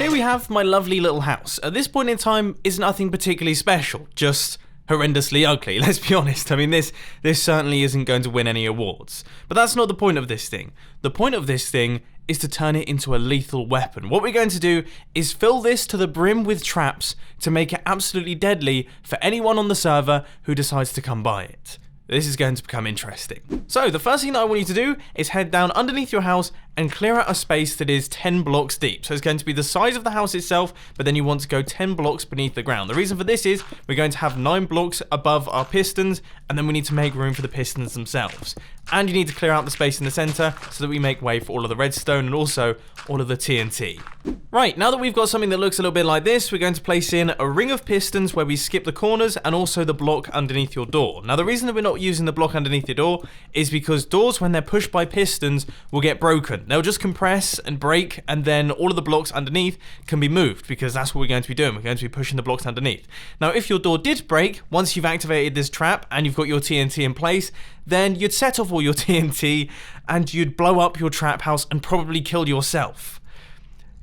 Here we have my lovely little house. At this point in time, is nothing particularly special, just horrendously ugly, let's be honest. I mean, this certainly isn't going to win any awards. But that's not the point of this thing. The point of this thing is to turn it into a lethal weapon. What we're going to do is fill this to the brim with traps to make it absolutely deadly for anyone on the server who decides to come by it. This is going to become interesting. So the first thing that I want you to do is head down underneath your house and clear out a space that is 10 blocks deep. So it's going to be the size of the house itself, but then you want to go 10 blocks beneath the ground. The reason for this is we're going to have 9 blocks above our pistons, and then we need to make room for the pistons themselves. And you need to clear out the space in the center so that we make way for all of the redstone and also all of the TNT. Right, now that we've got something that looks a little bit like this, we're going to place in a ring of pistons where we skip the corners and also the block underneath your door. Now the reason that we're not using the block underneath your door is because doors, when they're pushed by pistons, will get broken. They'll just compress and break, and then all of the blocks underneath can be moved, because that's what we're going to be doing. We're going to be pushing the blocks underneath. Now if your door did break, once you've activated this trap and you've got your TNT in place, then you'd set off all your TNT and you'd blow up your trap house and probably kill yourself.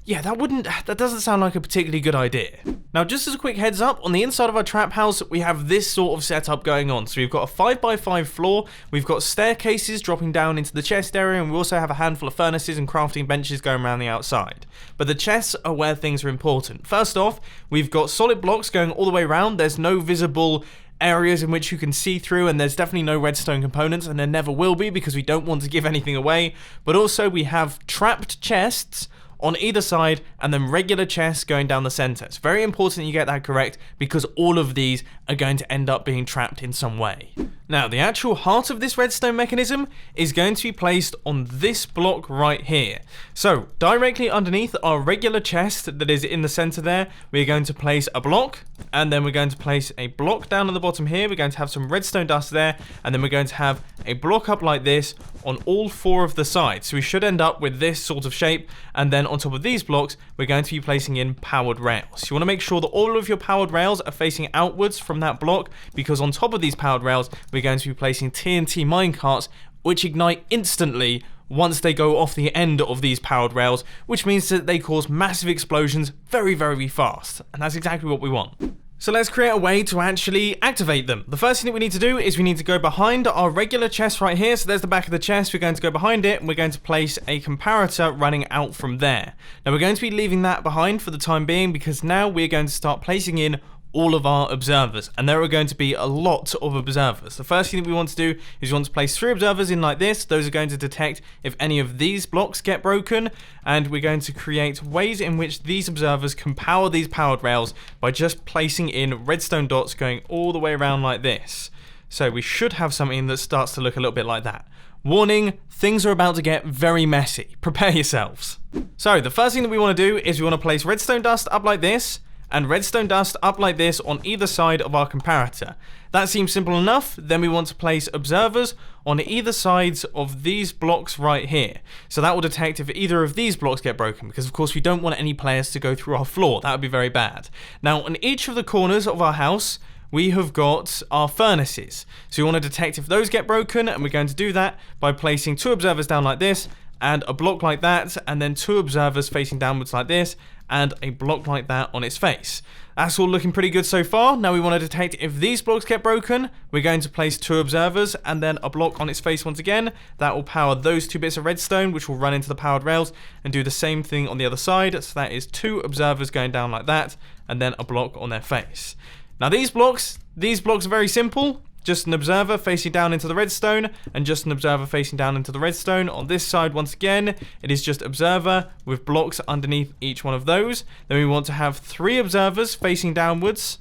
Yeah, that doesn't sound like a particularly good idea. Now, just as a quick heads up, on the inside of our trap house, we have this sort of setup going on. So we've got a 5x5 floor, we've got staircases dropping down into the chest area, and we also have a handful of furnaces and crafting benches going around the outside. But the chests are where things are important. First off, we've got solid blocks going all the way around. There's no visible areas in which you can see through, and there's definitely no redstone components, and there never will be because we don't want to give anything away. But also we have trapped chests on either side, and then regular chests going down the center. It's very important you get that correct, because all of these are going to end up being trapped in some way. Now, the actual heart of this redstone mechanism is going to be placed on this block right here. So, directly underneath our regular chest that is in the center there, we're going to place a block, and then we're going to place a block down at the bottom here. We're going to have some redstone dust there, and then we're going to have a block up like this on all 4 of the sides. So we should end up with this sort of shape, and then on top of these blocks, we're going to be placing in powered rails. You want to make sure that all of your powered rails are facing outwards from that block, because on top of these powered rails, we're going to be placing TNT minecarts, which ignite instantly once they go off the end of these powered rails, which means that they cause massive explosions very, very fast. And that's exactly what we want. So let's create a way to actually activate them. The first thing that we need to do is we need to go behind our regular chest right here. So there's the back of the chest. We're going to go behind it, and we're going to place a comparator running out from there. Now we're going to be leaving that behind for the time being, because now we're going to start placing in all of our observers, and there are going to be a lot of observers. The first thing that we want to do is we want to place 3 observers in like this. Those are going to detect if any of these blocks get broken, and we're going to create ways in which these observers can power these powered rails by just placing in redstone dots going all the way around like this. So we should have something that starts to look a little bit like that. Warning, things are about to get very messy. Prepare yourselves. So the first thing that we want to do is we want to place redstone dust up like this, and redstone dust up like this on either side of our comparator. That seems simple enough. Then we want to place observers on either sides of these blocks right here. So that will detect if either of these blocks get broken, because of course we don't want any players to go through our floor. That would be very bad. Now, on each of the corners of our house, we have got our furnaces. So we want to detect if those get broken, and we're going to do that by placing 2 observers down like this, and a block like that, and then 2 observers facing downwards like this, and a block like that on its face. That's all looking pretty good so far. Now we want to detect if these blocks get broken. We're going to place 2 observers and then a block on its face once again. That will power those 2 bits of redstone, which will run into the powered rails, and do the same thing on the other side. So that is 2 observers going down like that, and then a block on their face. Now these blocks are very simple. Just an observer facing down into the redstone, and just an observer facing down into the redstone. On this side, once again, it is just observer with blocks underneath each one of those. Then we want to have 3 observers facing downwards,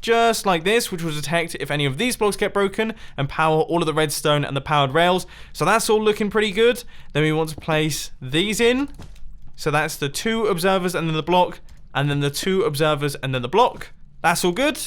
just like this, which will detect if any of these blocks get broken and power all of the redstone and the powered rails. So that's all looking pretty good. Then we want to place these in. So that's the 2 observers and then the block, and then the 2 observers and then the block. That's all good.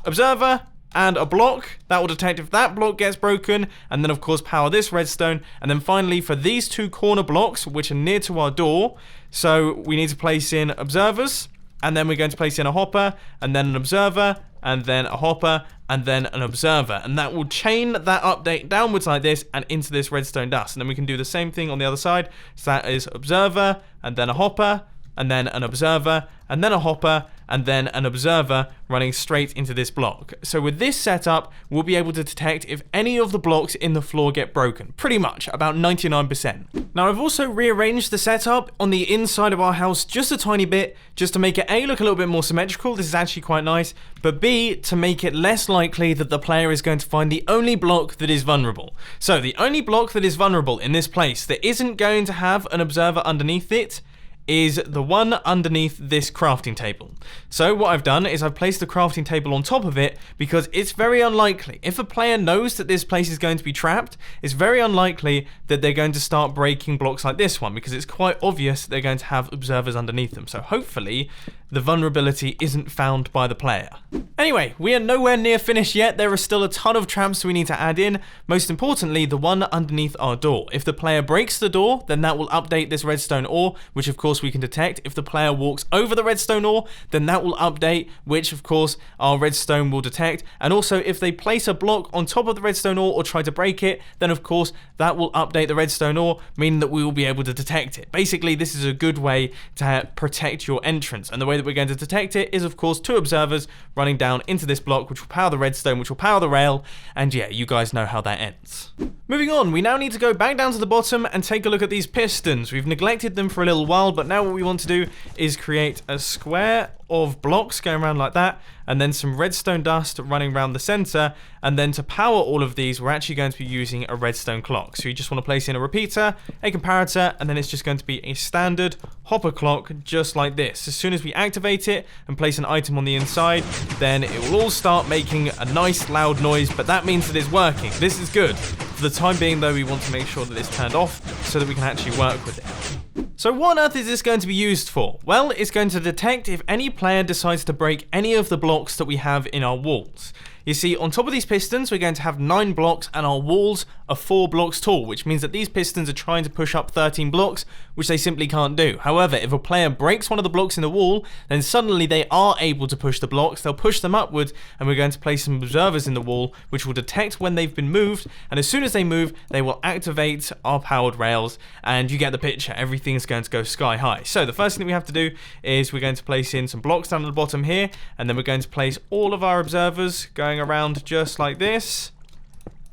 Observer and a block. That will detect if that block gets broken, and then of course power this redstone. And then finally, for these 2 corner blocks, which are near to our door, so we need to place in observers, and then we're going to place in a hopper, and then an observer, and then a hopper, and then an observer. And that will chain that update downwards like this and into this redstone dust. And then we can do the same thing on the other side. So that is observer, and then a hopper, and then an observer, and then a hopper, and then an observer running straight into this block. So with this setup, we'll be able to detect if any of the blocks in the floor get broken. Pretty much, about 99%. Now, I've also rearranged the setup on the inside of our house just a tiny bit, just to make it A, look a little bit more symmetrical. This is actually quite nice. But B, to make it less likely that the player is going to find the only block that is vulnerable. So the only block that is vulnerable in this place that isn't going to have an observer underneath it is the one underneath this crafting table. So what I've done is I've placed the crafting table on top of it because it's very unlikely. If a player knows that this place is going to be trapped, it's very unlikely that they're going to start breaking blocks like this one because it's quite obvious they're going to have observers underneath them. So hopefully the vulnerability isn't found by the player. Anyway, we are nowhere near finished yet. There are still a ton of traps we need to add in. Most importantly, the one underneath our door. If the player breaks the door, then that will update this redstone ore, which of course we can detect. If the player walks over the redstone ore, then that will update, which of course our redstone will detect. And also if they place a block on top of the redstone ore or try to break it, then of course that will update the redstone ore, meaning that we will be able to detect it. Basically, this is a good way to protect your entrance. And the way that we're going to detect it is of course 2 observers running down into this block, which will power the redstone, which will power the rail, and yeah, you guys know how that ends. Moving on, we now need to go back down to the bottom and take a look at these pistons. We've neglected them for a little while, but now what we want to do is create a square of blocks going around like that, and then some redstone dust running around the center, and then to power all of these we're actually going to be using a redstone clock. So you just want to place in a repeater, a comparator, and then it's just going to be a standard hopper clock just like this. As soon as we activate it and place an item on the inside, then it will all start making a nice loud noise, but that means that it's working. This is good. For the time being though, we want to make sure that it's turned off so that we can actually work with it. So what on earth is this going to be used for? Well, it's going to detect if any player decides to break any of the blocks that we have in our walls. You see, on top of these pistons, we're going to have 9 blocks and our walls are 4 blocks tall, which means that these pistons are trying to push up 13 blocks, which they simply can't do. However, if a player breaks one of the blocks in the wall, then suddenly they are able to push the blocks, they'll push them upwards, and we're going to place some observers in the wall, which will detect when they've been moved, and as soon as they move, they will activate our powered rails, and you get the picture, everything's going to go sky high. So the first thing we have to do is we're going to place in some blocks down at the bottom here, and then we're going to place all of our observers going around just like this.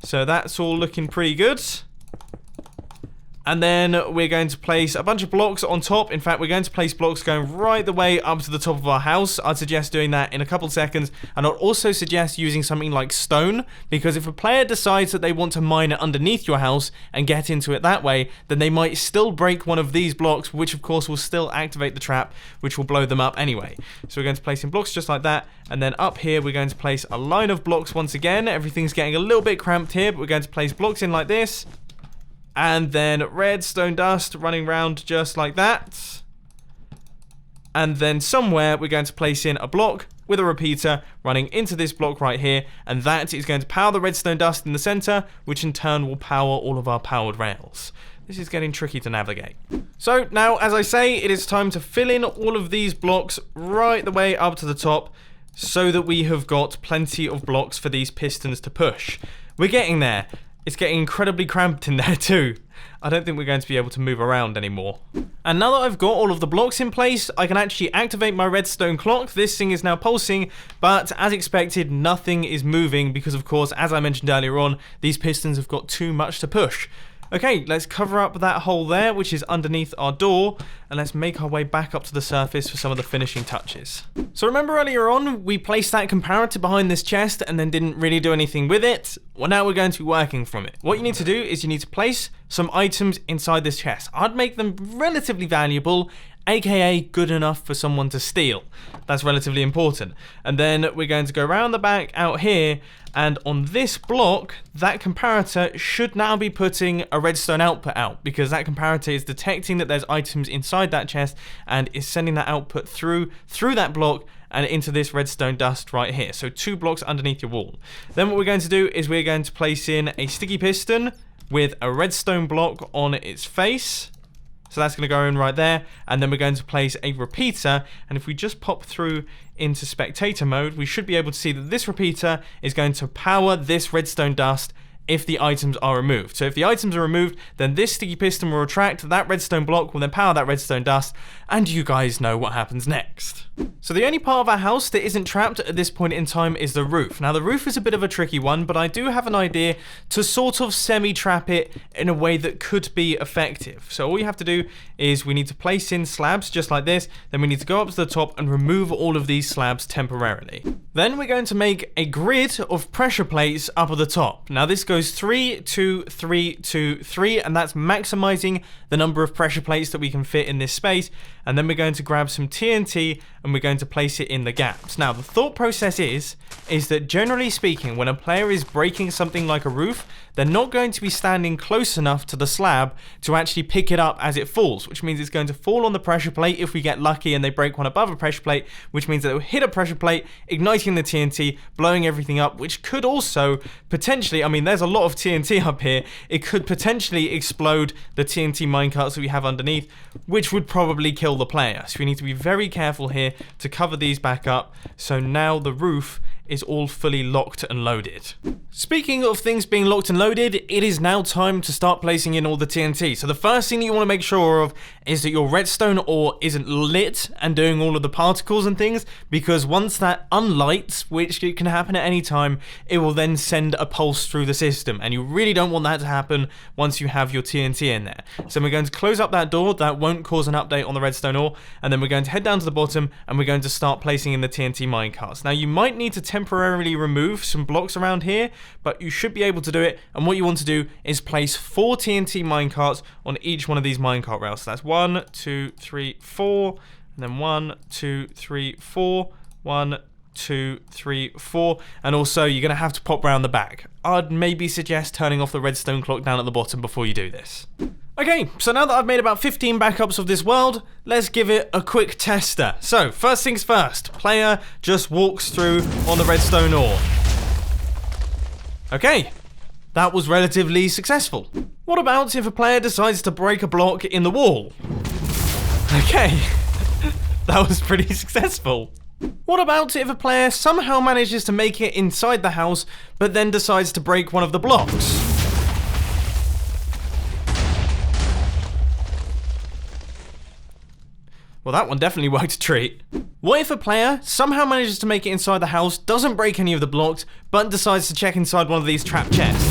So that's all looking pretty good. And then we're going to place a bunch of blocks on top. In fact, we're going to place blocks going right the way up to the top of our house. I'd suggest doing that in a couple seconds. And I'd also suggest using something like stone, because if a player decides that they want to mine it underneath your house and get into it that way, then they might still break one of these blocks, which of course will still activate the trap, which will blow them up anyway. So we're going to place in blocks just like that. And then up here, we're going to place a line of blocks once again. Everything's getting a little bit cramped here, but we're going to place blocks in like this. And then redstone dust running around just like that. And then somewhere we're going to place in a block with a repeater running into this block right here. And that is going to power the redstone dust in the center, which in turn will power all of our powered rails. This is getting tricky to navigate. So now, as I say, it is time to fill in all of these blocks right the way up to the top so that we have got plenty of blocks for these pistons to push. We're getting there. It's getting incredibly cramped in there too. I don't think we're going to be able to move around anymore. And now that I've got all of the blocks in place, I can actually activate my redstone clock. This thing is now pulsing, but as expected, nothing is moving because, of course, as I mentioned earlier on, these pistons have got too much to push. Okay, let's cover up that hole there, which is underneath our door, and let's make our way back up to the surface for some of the finishing touches. So remember earlier on, we placed that comparator behind this chest and then didn't really do anything with it? Well, now we're going to be working from it. What you need to do is you need to place some items inside this chest. I'd make them relatively valuable, aka good enough for someone to steal. That's relatively important. And then we're going to go around the back out here, and on this block, that comparator should now be putting a redstone output out, because that comparator is detecting that there's items inside that chest and is sending that output through that block and into this redstone dust right here. So 2 blocks underneath your wall. Then what we're going to do is we're going to place in a sticky piston with a redstone block on its face. So that's going to go in right there, and then we're going to place a repeater, and if we just pop through into spectator mode, we should be able to see that this repeater is going to power this redstone dust if the items are removed. So if the items are removed, then this sticky piston will retract, that redstone block will then power that redstone dust, and you guys know what happens next. So the only part of our house that isn't trapped at this point in time is the roof. Now the roof is a bit of a tricky one, but I do have an idea to sort of semi-trap it in a way that could be effective. So all you have to do is we need to place in slabs just like this, then we need to go up to the top and remove all of these slabs temporarily. Then we're going to make a grid of pressure plates up at the top. Now this goes 3, 2, 3, 2, 3, and that's maximizing the number of pressure plates that we can fit in this space. And then we're going to grab some TNT and we're going to place it in the gaps. Now the thought process is that generally speaking, when a player is breaking something like a roof, they're not going to be standing close enough to the slab to actually pick it up as it falls, which means it's going to fall on the pressure plate if we get lucky and they break one above a pressure plate, which means that it will hit a pressure plate, igniting the TNT, blowing everything up, which could also potentially, I mean, there's a lot of TNT up here, it could potentially explode the TNT minecarts that we have underneath, which would probably kill the player. So we need to be very careful here to cover these back up. So now the roof is all fully locked and loaded. Speaking of things being locked and loaded, it is now time to start placing in all the TNT. So the first thing that you want to make sure of is that your redstone ore isn't lit and doing all of the particles and things, because once that unlights, which it can happen at any time, it will then send a pulse through the system, and you really don't want that to happen once you have your TNT in there. So we're going to close up that door, that won't cause an update on the redstone ore, and then we're going to head down to the bottom and we're going to start placing in the TNT minecarts. Now you might need to temporarily remove some blocks around here, but you should be able to do it, and what you want to do is place 4 TNT minecarts on each one of these minecart rails. So that's 1, 2, 3, 4, and then 1, 2, 3, 4, 1, 2, 3, 4, and also you're going to have to pop round the back. I'd maybe suggest turning off the redstone clock down at the bottom before you do this. Okay, so now that I've made about 15 backups of this world, let's give it a quick tester. So, first things first, player just walks through on the redstone ore. Okay, that was relatively successful. What about if a player decides to break a block in the wall? Okay, that was pretty successful. What about if a player somehow manages to make it inside the house, but then decides to break one of the blocks? Well, that one definitely worked a treat. What if a player somehow manages to make it inside the house, doesn't break any of the blocks, but decides to check inside one of these trap chests?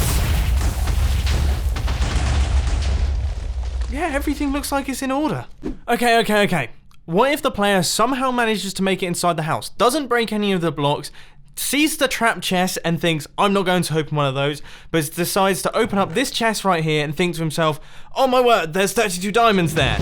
Yeah, everything looks like it's in order. Okay. What if the player somehow manages to make it inside the house, doesn't break any of the blocks, sees the trap chest and thinks, I'm not going to open one of those, but decides to open up this chest right here and thinks to himself, oh my word, there's 32 diamonds there.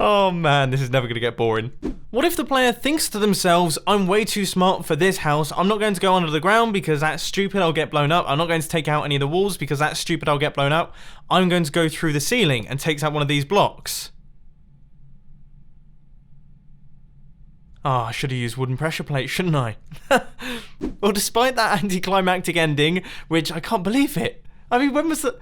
Oh man, this is never going to get boring. What if the player thinks to themselves, I'm way too smart for this house, I'm not going to go under the ground because that's stupid, I'll get blown up, I'm not going to take out any of the walls because that's stupid, I'll get blown up, I'm going to go through the ceiling, and takes out one of these blocks. Oh, I should have used wooden pressure plates, shouldn't I? Well, despite that anticlimactic ending, which I can't believe it. I mean, when was the...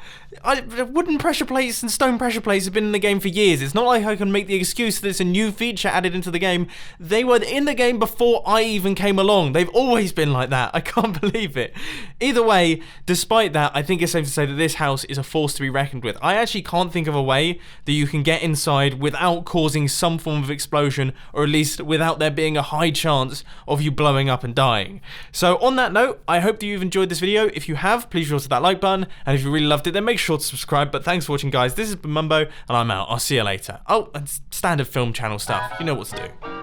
wooden pressure plates and stone pressure plates have been in the game for years. It's not like I can make the excuse that it's a new feature added into the game. They were in the game before I even came along. They've always been like that. I can't believe it. Either way, despite that, I think it's safe to say that this house is a force to be reckoned with. I actually can't think of a way that you can get inside without causing some form of explosion, or at least without there being a high chance of you blowing up and dying. So on that note, I hope that you've enjoyed this video. If you have, please hit that like button. And if you really loved it, then make sure to subscribe. But thanks for watching, guys. This has been Mumbo, and I'm out. I'll see you later. Oh, and standard film channel stuff. You know what to do.